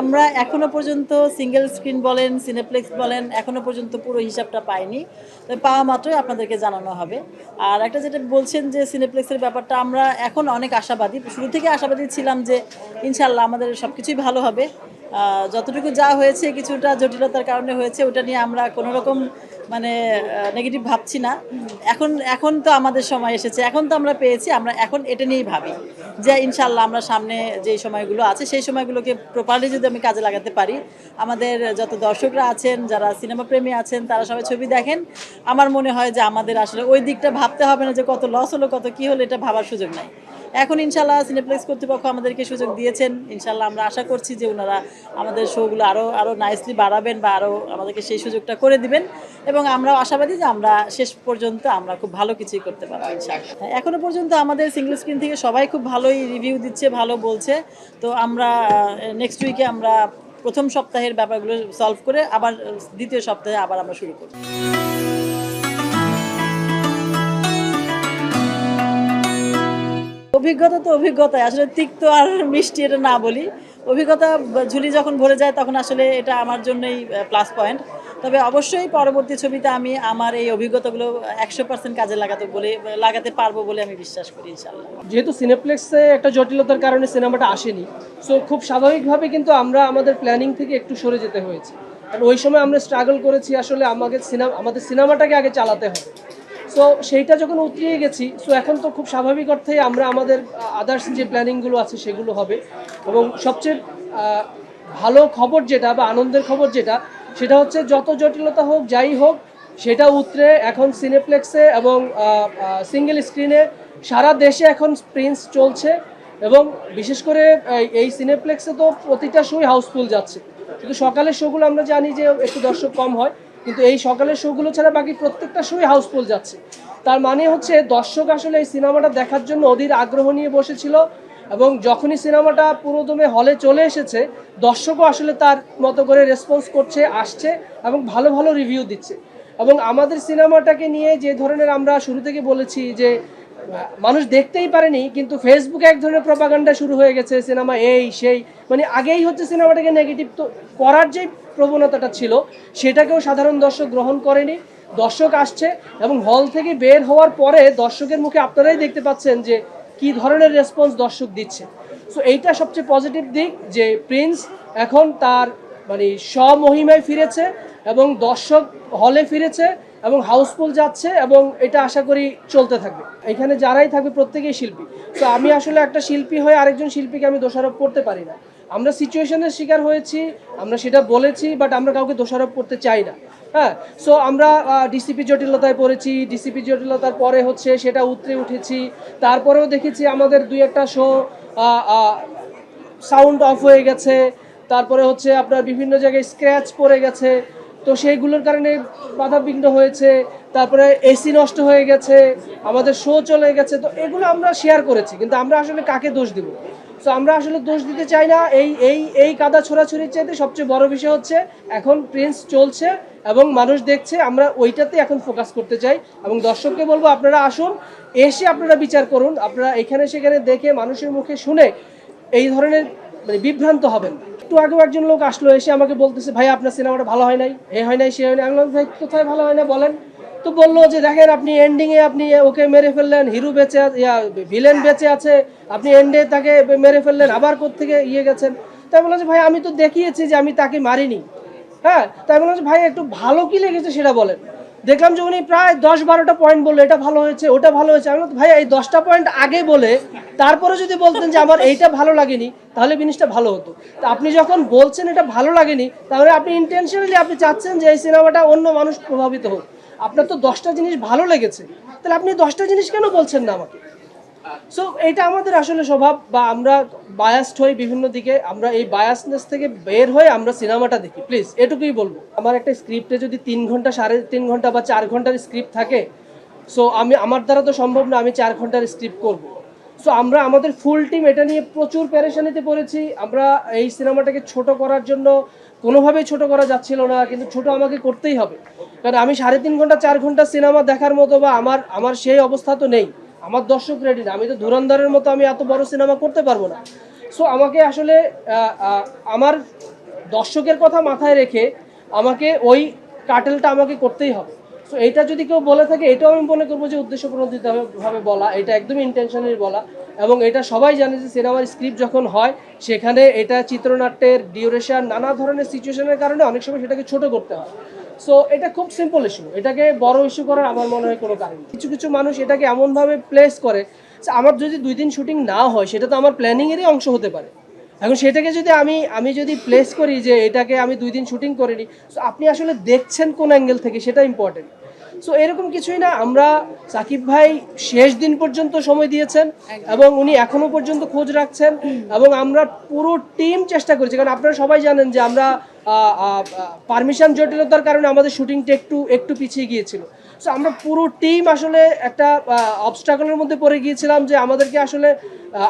আমরা এখনো পর্যন্ত সিঙ্গেল স্ক্রিন বলেন, সিনেপ্লেক্স বলেন, এখনো পর্যন্ত পুরো হিসাবটা পাইনি। তবে পাওয়া মাত্রই আপনাদেরকে জানানো হবে। আর একটা যেটা বলছেন যে সিনেপ্লেক্সের ব্যাপারটা, আমরা এখন অনেক আশাবাদী। শুরু থেকে আশাবাদী ছিলাম যে ইনশাআল্লাহ আমাদের সবকিছুই ভালো হবে। যতটুকু যা হয়েছে কিছুটা জটিলতার কারণে হয়েছে, ওটা নিয়ে আমরা কোনো রকম মানে নেগেটিভ ভাবছি না। এখন এখন তো আমাদের সময় এসেছে, এখন তো আমরা পেয়েছি, আমরা এখন এটা নিয়েই ভাবি যে ইনশাআল্লাহ আমরা সামনে যেই সময়গুলো আছে সেই সময়গুলোকে প্রপারলি যদি আমি কাজে লাগাতে পারি, আমাদের যত দর্শকরা আছেন, যারা সিনেমা প্রেমী আছেন, তারা সবাই ছবি দেখেন। আমার মনে হয় যে আমাদের আসলে ওই দিকটা ভাবতে হবে না যে কত লস হলো, কত কী হলো, এটা ভাবার সুযোগ নাই। এখন ইনশাল্লাহ সিনেপ্লেক্স কর্তৃপক্ষ আমাদেরকে সুযোগ দিয়েছেন। ইনশাল্লাহ আমরা আশা করছি যে ওনারা আমাদের শোগুলো আরও আরও নাইসলি বাড়াবেন বা আরও আমাদেরকে সেই সুযোগটা করে দিবেন, এবং আমরাও আশাবাদী যে আমরা শেষ পর্যন্ত আমরা খুব ভালো কিছুই করতে পারবো ইনশাআল্লাহ। এখনো পর্যন্ত আমাদের সিঙ্গল স্ক্রিন থেকে সবাই খুব ভালোই রিভিউ দিচ্ছে, ভালো বলছে। তো আমরা নেক্সট উইকে আমরা প্রথম সপ্তাহের ব্যাপারগুলো সলভ করে আবার দ্বিতীয় সপ্তাহে আবার আমরা শুরু করব। অভিজ্ঞতা তো অভিজ্ঞতাই, আসলে তিক্ত আর মিষ্টি এটা না বলি। অভিজ্ঞতা ঝুলি যখন ভরে যায় তখন আসলে এটা আমার জন্যই প্লাস পয়েন্ট। তবে অবশ্যই পরবর্তী ছবিতে আমি আমার এই অভিজ্ঞতাগুলো 100% কাজে লাগাতে পারবো বলে আমি বিশ্বাস করি ইনশাআল্লাহ। যেহেতু সিনেপ্লেক্সে একটা জটিলতার কারণে সিনেমাটা আসেনি, সো খুব স্বাভাবিকভাবে কিন্তু আমরা আমাদের প্ল্যানিং থেকে একটু সরে যেতে হয়েছে। কারণ ওই সময় আমরা স্ট্রাগল করেছি, আসলে আমাদের সিনেমাটাকে আগে চালাতে হবে। সো সেইটা যখন উতরিয়ে গেছি, সো এখন তো খুব স্বাভাবিক অর্থেই আমরা আমাদের আদার্স যে প্ল্যানিংগুলো আছে সেগুলো হবে। এবং সবচেয়ে ভালো খবর যেটা বা আনন্দের খবর যেটা, সেটা হচ্ছে যত জটিলতা হোক যাই হোক সেটা উতরে এখন সিনেপ্লেক্সে এবং সিঙ্গেল স্ক্রিনে সারা দেশে এখন প্রিন্স চলছে। এবং বিশেষ করে এই সিনেপ্লেক্সে তো প্রতিটা শোই হাউসফুল যাচ্ছে। কিন্তু সকালের শোগুলো আমরা জানি যে একটু দর্শক কম হয়, কিন্তু এই সকালের শোগুলো ছাড়া বাকি প্রত্যেকটা শোই হাউসফুল যাচ্ছে। তার মানে হচ্ছে দর্শক আসলে এই সিনেমাটা দেখার জন্য অধীর আগ্রহ নিয়ে বসেছিল, এবং যখনই সিনেমাটা পুরোদমে হলে চলে এসেছে, দর্শকও আসলে তার মতো করে রেসপন্স করছে, আসছে এবং ভালো ভালো রিভিউ দিচ্ছে। এবং আমাদের সিনেমাটাকে নিয়ে যে ধরনের আমরা শুরু থেকে বলেছি যে মানুষ দেখতেই পারেনি, কিন্তু ফেসবুকে এক ধরনের প্রপাগান্ডা শুরু হয়ে গেছে, সিনেমা এই সেই, মানে আগেই হচ্ছে সিনেমাটাকে নেগেটিভ তো করার যে প্রবণতাটা ছিল সেটাকেও সাধারণ দর্শক গ্রহণ করেনি। দর্শক আসছে এবং হল থেকে বের হওয়ার পরে দর্শকের মুখে আপনারাই দেখতে পাচ্ছেন যে কি ধরনের রেসপন্স দর্শক দিচ্ছে। সো এইটা সবচেয়ে পজিটিভ দিক যে প্রিন্স এখন তার মানে স্বমহিমায় ফিরেছে এবং দর্শক হলে ফিরেছে এবং হাউসফুল যাচ্ছে, এবং এটা আশা করি চলতে থাকবে। এখানে যারাই থাকবে প্রত্যেকেই শিল্পী। তো আমি আসলে একটা শিল্পী হয়ে আরেকজন শিল্পীকে আমি দোষারোপ করতে পারি না। আমরা সিচুয়েশনের শিকার হয়েছি, আমরা সেটা বলেছি, বাট আমরা কাউকে দোষারোপ করতে চাই না। হ্যাঁ, সো আমরা ডিসিপি জটিলতায় পড়েছি, ডিসিপি জটিলতার পরে হচ্ছে সেটা উতরে উঠেছি। তারপরেও দেখেছি আমাদের দুই একটা শো সাউন্ড অফ হয়ে গেছে, তারপরে হচ্ছে আপনার বিভিন্ন জায়গায় স্ক্র্যাচ পড়ে গেছে, তো সেইগুলোর কারণে বাধাবিঘ্ন হয়েছে। তারপরে এসি নষ্ট হয়ে গেছে, আমাদের শো চলে গেছে। তো এগুলো আমরা শেয়ার করেছি, কিন্তু আমরা আসলে কাকে দোষ দিব? সো আমরা আসলে দোষ দিতে চাই না। এই কাদা ছোড়াছুরির চাইতে সবচেয়ে বড় বিষয় হচ্ছে এখন প্রিন্স চলছে এবং মানুষ দেখছে, আমরা ওইটাতে এখন ফোকাস করতে চাই। এবং দর্শককে বলবো আপনারা আসুন, এসে আপনারা বিচার করুন। আপনারা এখানে সেখানে দেখে মানুষের মুখে শুনে এই ধরনের মানে বিভ্রান্ত হবেন। একটু আগেও একজন লোক আসলো, এসে আমাকে বলতেছে ভাই আপনার সিনেমাটা ভালো হয় নাই, এ হয় নাই সে হয় নাই। আমি বললাম ভাই কোথায় ভালো হয় না বলেন। তো বললো যে দেখেন আপনি এন্ডিংয়ে আপনি ওকে মেরে ফেললেন, হিরো বেঁচে ভিলেন বেঁচে আছে, আপনি এন্ডে তাকে মেরে ফেললেন, আবার কোত্থেকে গেছেন। তাই বললাম যে ভাই আমি তো দেখিয়েছি যে আমি তাকে মারিনি। হ্যাঁ, তাই বললাম যে ভাই একটু ভালো কি লেগেছে সেটা বলেন। দেখলাম যে উনি প্রায় 10-12টা পয়েন্ট বললো, এটা ভালো হয়েছে, ওটা ভালো হয়েছে। আমি বললাম ভাই এই 10টা পয়েন্ট আগে বলে তারপরে যদি বলতেন যে আমার এইটা ভালো লাগেনি, তাহলে জিনিসটা ভালো হতো। তো আপনি যখন বলছেন এটা ভালো লাগেনি, তাহলে আপনি ইন্টেনশনালি আপনি চাচ্ছেন যে এই সিনেমাটা অন্য মানুষ প্রভাবিত হোক। আপনার তো 10টা জিনিস ভালো লেগেছে, তাহলে আপনি 10টা জিনিস কেন বলছেন না আমাকে? সো এটা আমাদের আসলে স্বভাব, বা আমরা বায়াসড হই বিভিন্ন দিকে। আমরা এই বায়াসনেস থেকে বের হয়ে আমরা সিনেমাটা দেখি, প্লিজ এটুকুই বলবো। আমার একটা স্ক্রিপ্টে যদি 3 ঘন্টা, 3.5 ঘন্টা বা 4 ঘন্টার স্ক্রিপ্ট থাকে, সো আমার দ্বারা তো সম্ভব না আমি 4 ঘন্টার স্ক্রিপ্ট করব। সো আমরা আমাদের ফুল টিম এটা নিয়ে প্রচুর পেরেশানিতে পড়েছি। আমরা এই সিনেমাটাকে ছোট করার জন্য কোনোভাবেই ছোট করা যাচ্ছিল না, কিন্তু ছোট আমাকে করতেই হবে। কারণ আমি 3.5 ঘন্টা 4 ঘন্টা সিনেমা দেখার মতো বা আমার সেই অবস্থা তো নেই। আমার দর্শক রেডি না, আমি তো ধুরন্ধরের মতো আমি এত বড় সিনেমা করতে পারবো না। সো আমাকে আসলে আমার দর্শকের কথা মাথায় রেখে আমাকে ওই কাটেলটা আমাকে করতেই হবে। সো এটা যদি কেউ বলে থাকে, এটাও আমি মনে করবো যে উদ্দেশ্যপ্রণোদিতভাবে বলা, এটা একদমই ইন্টেনশনালি বলা। এবং এটা সবাই জানে যে সিনেমার স্ক্রিপ্ট যখন হয় সেখানে এটা চিত্রনাট্যের ডিউরেশন নানা ধরনের সিচুয়েশনের কারণে অনেক সময় সেটাকে ছোট করতে হয়। সো এটা খুব সিম্পল ইস্যু, এটাকে বড় ইস্যু করার আমার মনে হয় কোনো কারণ নেই। কিছু কিছু মানুষ এটাকে এমনভাবে প্লেস করে যে আমার যদি 2 দিন শুটিং না হয় সেটা তো আমার প্ল্যানিংয়েরই অংশ হতে পারে। এখন সেটাকে যদি আমি যদি প্লেস করি যে এটাকে আমি 2 দিন শুটিং করিনি, সো আপনি আসলে দেখছেন কোন অ্যাঙ্গেল থেকে সেটা ইম্পর্টেন্ট। সো এরকম কিছুই না, আমরা সাকিব ভাই শেষ দিন পর্যন্ত সময় দিয়েছেন এবং উনি এখনো পর্যন্ত খোঁজ রাখছেন এবং আমরা পুরো টিম চেষ্টা করেছি। কারণ আপনারা সবাই জানেন যে আমরা পারমিশন জটিলতার কারণে আমাদের শুটিংটা একটু পিছিয়ে গিয়েছিল। সো আমরা পুরো টিম আসলে একটা অবস্ট্রাগলের মধ্যে পড়ে গিয়েছিলাম যে আমাদেরকে আসলে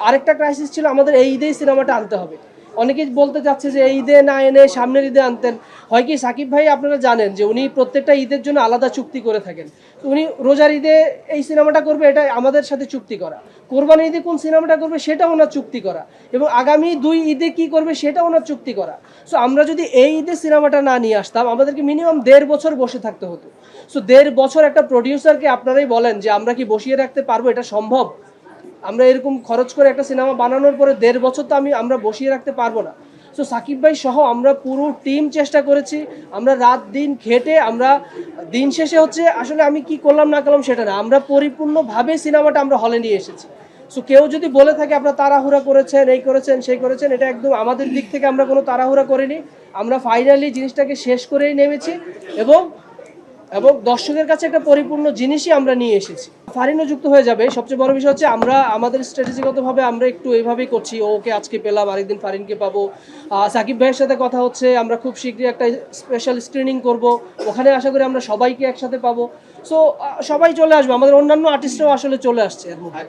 আরেকটা ক্রাইসিস ছিল, আমাদের এই ঈদেই সিনেমাটা আনতে হবে। অনেকেই বলতে চাচ্ছে যে এই ঈদে না এনে সামনের ঈদে আনতেন। হয় কি, সাকিব ভাই আপনারা জানেন যে উনি প্রত্যেকটা ঈদের জন্য আলাদা চুক্তি করে থাকেন। তো উনি রোজার ঈদে এই সিনেমাটা করবে, এটা আমাদের সাথে চুক্তি করা। কোরবানি ঈদে কোন সিনেমাটা করবে সেটা ওনার চুক্তি করা, এবং আগামী 2 ঈদে কি করবে সেটা ওনার চুক্তি করা। সো আমরা যদি এই ঈদে সিনেমাটা না নিয়ে আসতাম আমাদেরকে মিনিমাম 1.5 বছর বসে থাকতে হতো। সো 1.5 বছর একটা প্রডিউসারকে আপনারাই বলেন যে আমরা কি বসিয়ে রাখতে পারবো? এটা সম্ভব? আমরা এরকম খরচ করে একটা সিনেমা বানানোর পরে 1.5 বছর তো আমরা বসিয়ে রাখতে পারবো না। সো সাকিব ভাই সহ আমরা পুরো টিম চেষ্টা করেছি, আমরা রাত দিন খেটে, আমরা দিন শেষে হচ্ছে আসলে আমি কি করলাম না করলাম সেটা না, আমরা পরিপূর্ণভাবে সিনেমাটা আমরা হলে নিয়ে এসেছি। সো কেউ যদি বলে থাকে আপনারা তাড়াহুড়া করেছেন, এই করেছেন সেই করেছেন, এটা একদম আমাদের দিক থেকে আমরা কোনো তাড়াহুড়া করিনি। আমরা ফাইনালি জিনিসটাকে শেষ করেই নেমেছি এবং দর্শকের কাছে একটা পরিপূর্ণ জিনিসই আমরা নিয়ে এসেছি। ফারিনও যুক্ত হয়ে যাবে। সবচেয়ে বড় বিষয় হচ্ছে আমরা আমাদের স্ট্র্যাটেজিগতভাবে আমরা একটু এইভাবেই করছি, ওকে আজকে পেলাম, আরেকদিন ফারিনকে পাবো। সাকিব ভাইয়ের সাথে কথা হচ্ছে, আমরা খুব শীঘ্রই একটা স্পেশাল স্ক্রিনিং করব, ওখানে আশা করি আমরা সবাইকে একসাথে পাবো। সো সবাই চলে আসবে, আমাদের অন্যান্য আর্টিস্টরাও আসলে চলে আসছে এর মধ্যে।